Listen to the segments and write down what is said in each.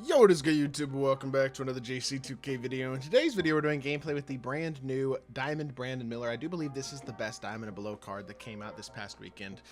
Yo, what is good, YouTube? Welcome back to another JC2K video. In today's video, we're doing gameplay with the brand new Diamond Brandon Miller. I do believe this is the best Diamond and Below card that came out this past weekend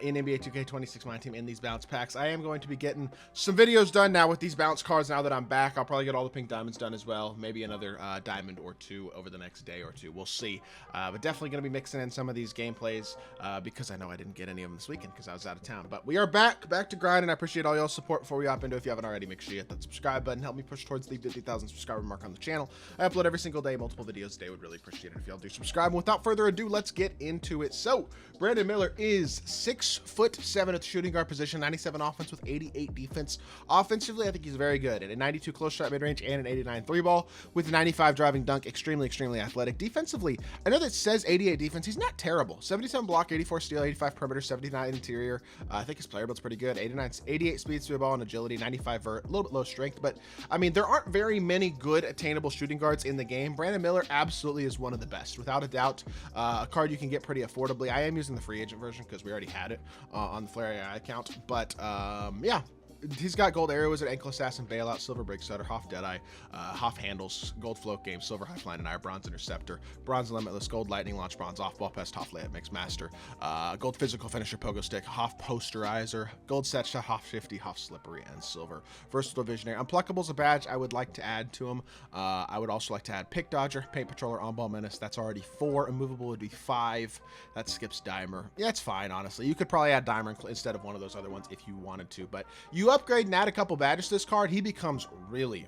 in NBA 2K26 MyTEAM in these bounce packs. I am going to be getting some videos done now with these bounce cards now that I'm back. I'll probably get all the pink diamonds done as well. Maybe another diamond or two over the next day or two. We'll see. But definitely going to be mixing in some of these gameplays because I know I didn't get any of them this weekend because I was out of town. But we are back to grinding. I appreciate all y'all's support. Before we hop into it, if you haven't already, make sure you hit that subscribe button, help me push towards the 50,000 subscriber mark on the channel. I upload every single day, multiple videos a day. Would really appreciate it if y'all do subscribe. And without further ado, let's get into it. So Brandon Miller is 6'7" at the shooting guard position, 97 offense with 88 defense. Offensively, I think he's very good at a 92 close shot mid-range and an 89 three ball with a 95 driving dunk. Extremely athletic. Defensively, I know that says 88 defense. He's not terrible. 77 block, 84 steal, 85 perimeter, 79 interior. I think his player build's pretty good. 88 speed through the ball and agility, 95 vert, a little bit low strength, but I mean, there aren't very many good attainable shooting guards in the game. Brandon Miller absolutely is one of the best, without a doubt. A card you can get pretty affordably. I am using the free agent version because we already had it on the Flare AI account, but yeah. He's got gold arrow wizard, ankle assassin, bailout, silver break setter, Hoff deadeye, Hoff handles, gold float game, silver high flying and bronze interceptor, bronze limitless, gold lightning launch, bronze off ball pest, Hoff layup mix master, gold physical finisher, pogo stick, Hoff posterizer, gold set shot, Hoff shifty, Hoff slippery, and silver versatile visionary. Unpluckable's a badge I would like to add to him. I would also like to add pick dodger, paint patroller, on ball menace. That's already 4. Immovable would be 5. That skips dimer. Yeah, it's fine, honestly. You could probably add dimer instead of one of those other ones if you wanted to, but you upgrade and add a couple badges to this card, he becomes really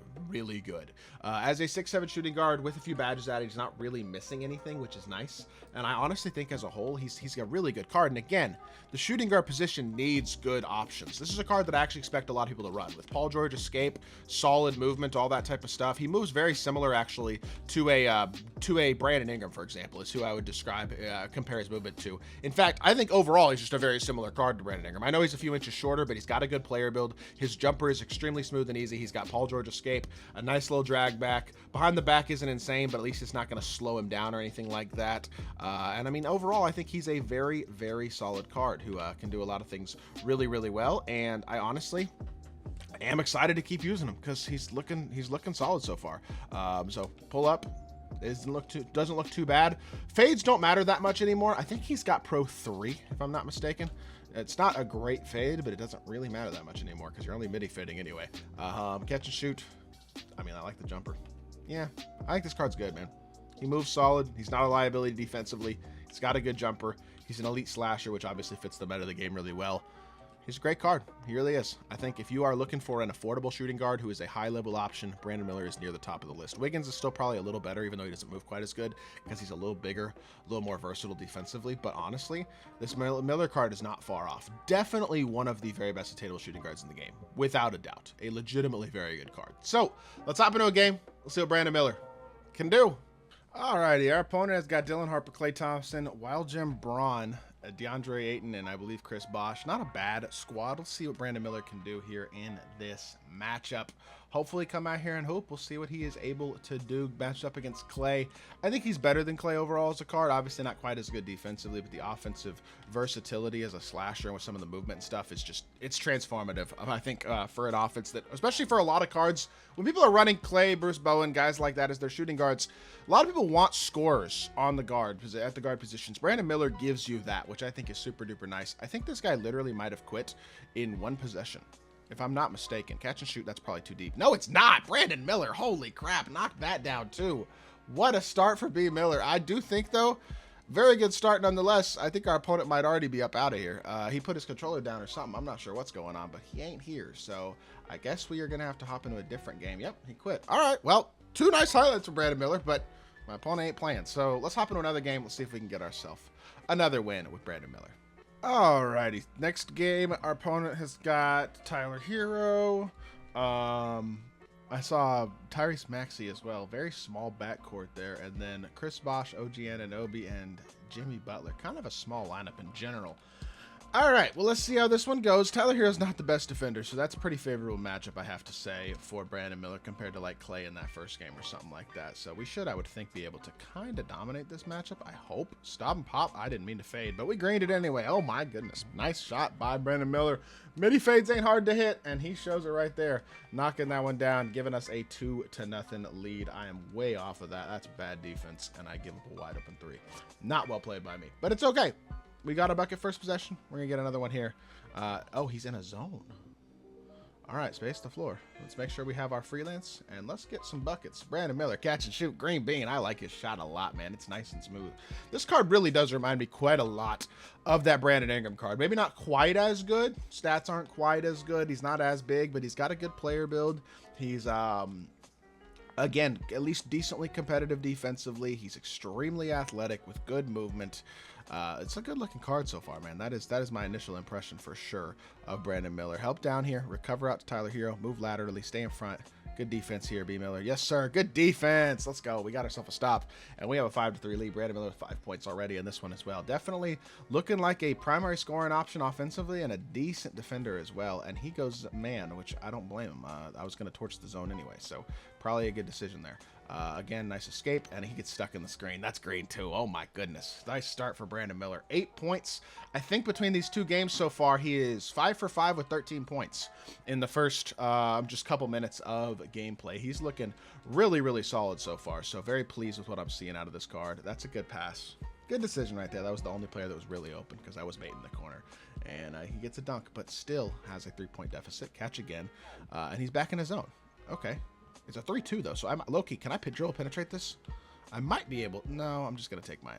good. As a 6'7" shooting guard with a few badges added, he's not really missing anything, which is nice. And I honestly think as a whole, he's a really good card. And again, the shooting guard position needs good options. This is a card that I actually expect a lot of people to run. With Paul George escape, solid movement, all that type of stuff. He moves very similar actually to a Brandon Ingram, for example, is who I would describe, compare his movement to. In fact, I think overall he's just a very similar card to Brandon Ingram. I know he's a few inches shorter, but he's got a good player build. His jumper is extremely smooth and easy. He's got Paul George escape, a nice little drag back. Behind the back isn't insane, but at least it's not going to slow him down or anything like that. And I mean, overall, I think he's a very solid card who can do a lot of things really well. And I honestly am excited to keep using him because he's looking solid so far. So pull up. Doesn't look too bad. Fades don't matter that much anymore. I think he's got Pro 3, if I'm not mistaken. It's not a great fade, but it doesn't really matter that much anymore because you're only midi fading anyway. Catch and shoot. I mean, I like the jumper. Yeah, I think this card's good, man. He moves solid. He's not a liability defensively. He's got a good jumper. He's an elite slasher, which obviously fits the meta of the game really well. He's a great card. He really is. I think if you are looking for an affordable shooting guard who is a high-level option, Brandon Miller is near the top of the list. Wiggins is still probably a little better, even though he doesn't move quite as good, because he's a little bigger, a little more versatile defensively. But honestly, this Miller card is not far off. Definitely one of the very best attainable shooting guards in the game, without a doubt. A legitimately very good card. So, let's hop into a game. Let's see what Brandon Miller can do. Alrighty, our opponent has got Dylan Harper, Klay Thompson, Wild Jim Braun, DeAndre Ayton, and I believe Chris Bosh. Not a bad squad. Let's see what Brandon Miller can do here in this matchup. Hopefully come out here and hope. We'll see what he is able to do matched up against Klay. I think he's better than Klay overall as a card. Obviously not quite as good defensively, but the offensive versatility as a slasher and with some of the movement and stuff is just, it's transformative. I think for an offense that, especially for a lot of cards, when people are running Klay, Bruce Bowen, guys like that as their shooting guards, a lot of people want scorers on the guard, at the guard positions. Brandon Miller gives you that, which I think is super duper nice. I think this guy literally might have quit in one possession, if I'm not mistaken. Catch and shoot, that's probably too deep. No, it's not. Brandon Miller, holy crap, knock that down too. What a start for B. Miller. I do think, though, very good start nonetheless. I think our opponent might already be up out of here. He put his controller down or something. I'm not sure what's going on, but he ain't here. So I guess we are going to have to hop into a different game. Yep, he quit. All right, well, 2 nice highlights for Brandon Miller, but my opponent ain't playing. So let's hop into another game. Let's see if we can get ourselves another win with Brandon Miller. Alrighty, next game, our opponent has got Tyler Hero. I saw Tyrese Maxey as well. Very small backcourt there. And then Chris Bosh, OG Anunoby, and Jimmy Butler. Kind of a small lineup in general. All right, well, let's see how this one goes. Tyler Hero's not the best defender, so that's a pretty favorable matchup, I have to say, for Brandon Miller compared to, like, Clay in that first game or something like that. So we should, I would think, be able to kind of dominate this matchup, I hope. Stop and pop. I didn't mean to fade, but we greened it anyway. Oh, my goodness. Nice shot by Brandon Miller. Midi fades ain't hard to hit, and he shows it right there, knocking that one down, giving us a 2-0 lead. I am way off of that. That's bad defense, and I give up a wide-open 3. Not well played by me, but it's okay. We got a bucket first possession. We're going to get another one here. Oh, he's in a zone. All right, space the floor. Let's make sure we have our freelance, and let's get some buckets. Brandon Miller, catch and shoot, green bean. I like his shot a lot, man. It's nice and smooth. This card really does remind me quite a lot of that Brandon Ingram card. Maybe not quite as good. Stats aren't quite as good. He's not as big, but he's got a good player build. He's, again, at least decently competitive defensively. He's extremely athletic with good movement. It's a good-looking card so far, man. That is my initial impression for sure of Brandon Miller. Help down here, recover out to Tyler Hero, move laterally, stay in front. Good defense here, B. Miller. Yes, sir. Good defense. Let's go. We got ourselves a stop, and we have a 5-3 lead. Brandon Miller with 5 points already in this one as well. Definitely looking like a primary scoring option offensively and a decent defender as well. And he goes man, which I don't blame him. I was going to torch the zone anyway, so probably a good decision there. Again, nice escape, and he gets stuck in the screen. That's green, too. Oh, my goodness. Nice start for Brandon Miller. 8 points. I think between these two games so far, he is 5 for 5 with 13 points in the first just couple minutes of gameplay. He's looking really, really solid so far, so very pleased with what I'm seeing out of this card. That's a good pass. Good decision right there. That was the only player that was really open because I was baiting the corner. And he gets a dunk, but still has a 3-point deficit. Catch again, and he's back in his zone. Okay. It's a 3-2, though, so I'm low-key. Can I drill penetrate this? I might be able. No, I'm just going to take my.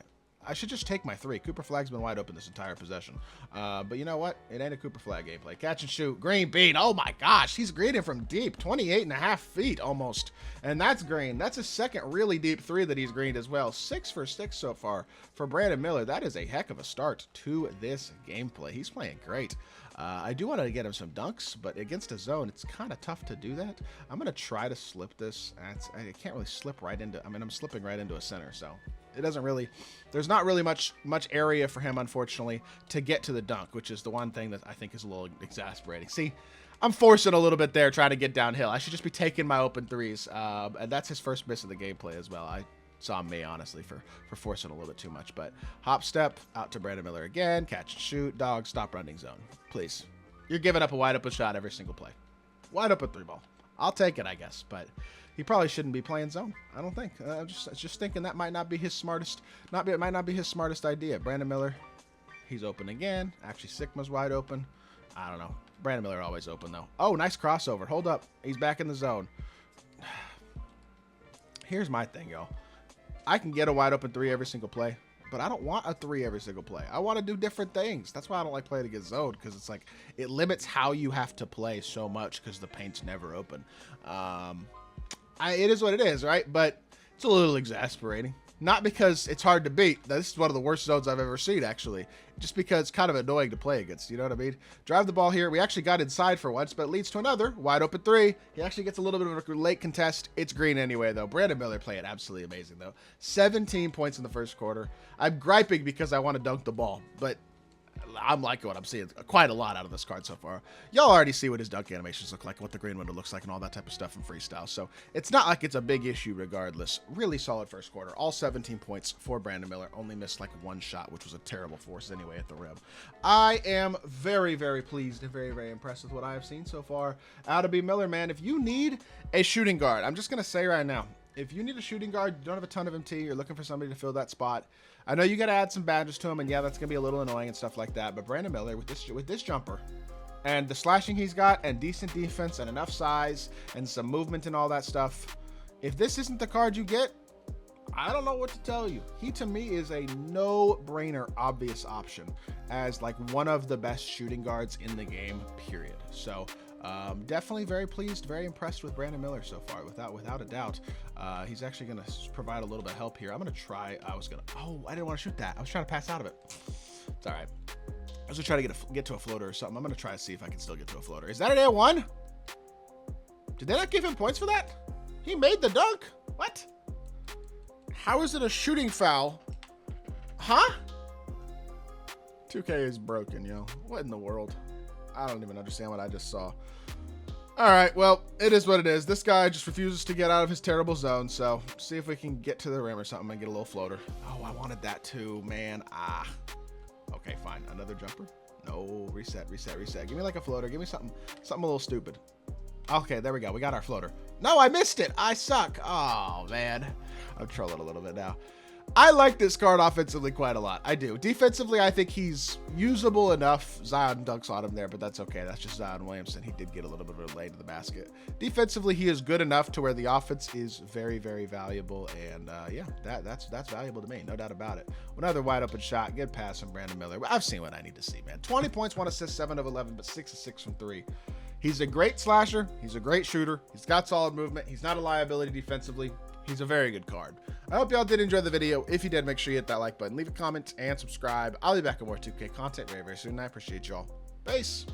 I should just take my 3. Cooper Flag's been wide open this entire possession. But you know what? It ain't a Cooper Flag gameplay. Catch and shoot. Green bean. Oh, my gosh. He's greening from deep. 28.5 feet almost. And that's green. That's his second really deep 3 that he's greened as well. 6 for 6 so far for Brandon Miller. That is a heck of a start to this gameplay. He's playing great. I do want to get him some dunks, but against a zone, it's kind of tough to do that. I'm going to try to slip this. I can't really slip right into, I mean, I'm slipping right into a center, so it doesn't really, there's not really much area for him, unfortunately, to get to the dunk, which is the one thing that I think is a little exasperating. See, I'm forcing a little bit there, trying to get downhill. I should just be taking my open 3s, and that's his first miss of the gameplay as well. It's on me, honestly, for forcing a little bit too much. But hop step out to Brandon Miller again. Catch and shoot. Dog, stop running zone. Please. You're giving up a wide open shot every single play. Wide open 3-ball. I'll take it, I guess. But he probably shouldn't be playing zone. I don't think. I'm just thinking that might not be his smartest. It might not be his smartest idea. Brandon Miller, he's open again. Actually, Sigma's wide open. I don't know. Brandon Miller always open, though. Oh, nice crossover. Hold up. He's back in the zone. Here's my thing, y'all. I can get a wide open 3 every single play, but I don't want a 3 every single play. I want to do different things. That's why I don't like playing against zone, because it's like it limits how you have to play so much because the paint's never open. It is what it is, right? But it's a little exasperating. Not because it's hard to beat. This is one of the worst zones I've ever seen, actually. Just because it's kind of annoying to play against. You know what I mean? Drive the ball here. We actually got inside for once, but it leads to another wide open 3. He actually gets a little bit of a late contest. It's green anyway, though. Brandon Miller playing absolutely amazing, though. 17 points in the first quarter. I'm griping because I want to dunk the ball, but I'm liking what I'm seeing quite a lot out of this card so far. Y'all already see what his dunk animations look like, what the green window looks like, and all that type of stuff in freestyle. So it's not like it's a big issue regardless. Really solid first quarter. All 17 points for Brandon Miller. Only missed like 1 shot, which was a terrible force anyway at the rim. I am very, very pleased and very, very impressed with what I have seen so far out of B. Miller, man. If you need a shooting guard, I'm just going to say right now, if you need a shooting guard, you don't have a ton of MT, you're looking for somebody to fill that spot. I know you got to add some badges to him, and yeah, that's going to be a little annoying and stuff like that, but Brandon Miller, with this jumper, and the slashing he's got, and decent defense, and enough size, and some movement and all that stuff, if this isn't the card you get, I don't know what to tell you. He, to me, is a no-brainer obvious option as, like, one of the best shooting guards in the game, period. So, definitely very pleased, very impressed with Brandon Miller so far, without a doubt. He's actually going to provide a little bit of help here. I'm going to try. Oh, I didn't want to shoot that. I was trying to pass out of it. It's all right. I was going to try to get to a floater or something. I'm going to try to see if I can still get to a floater. Is that an A1? Did they not give him points for that? He made the dunk? What? How is it a shooting foul? Huh? 2K is broken, yo. What in the world? I don't even understand what I just saw. All right, well, it is what it is. This guy just refuses to get out of his terrible zone, so see if we can get to the rim or something and get a little floater. Oh, I wanted that too, man. Okay, fine. Another jumper? No, reset. Give me like a floater. Give me something a little stupid. Okay, there we go. We got our floater. No, I missed it. I suck. Oh, man. I'm trolling a little bit now. I like this card offensively quite a lot. I do. Defensively, I think he's usable enough. Zion dunks on him there, but that's okay. That's just Zion Williamson. He did get a little bit of a lay to the basket. Defensively, he is good enough to where the offense is very, very valuable. And yeah, that's valuable to me. No doubt about it. Another wide open shot. Good pass from Brandon Miller. I've seen what I need to see, man. 20 points, 1 assist, 7 of 11, but 6 of 6 from 3. He's a great slasher. He's a great shooter. He's got solid movement. He's not a liability defensively. He's a very good card. I hope y'all did enjoy the video. If you did, make sure you hit that like button, leave a comment, and subscribe. I'll be back with more 2K content very, very soon. I appreciate y'all. Peace.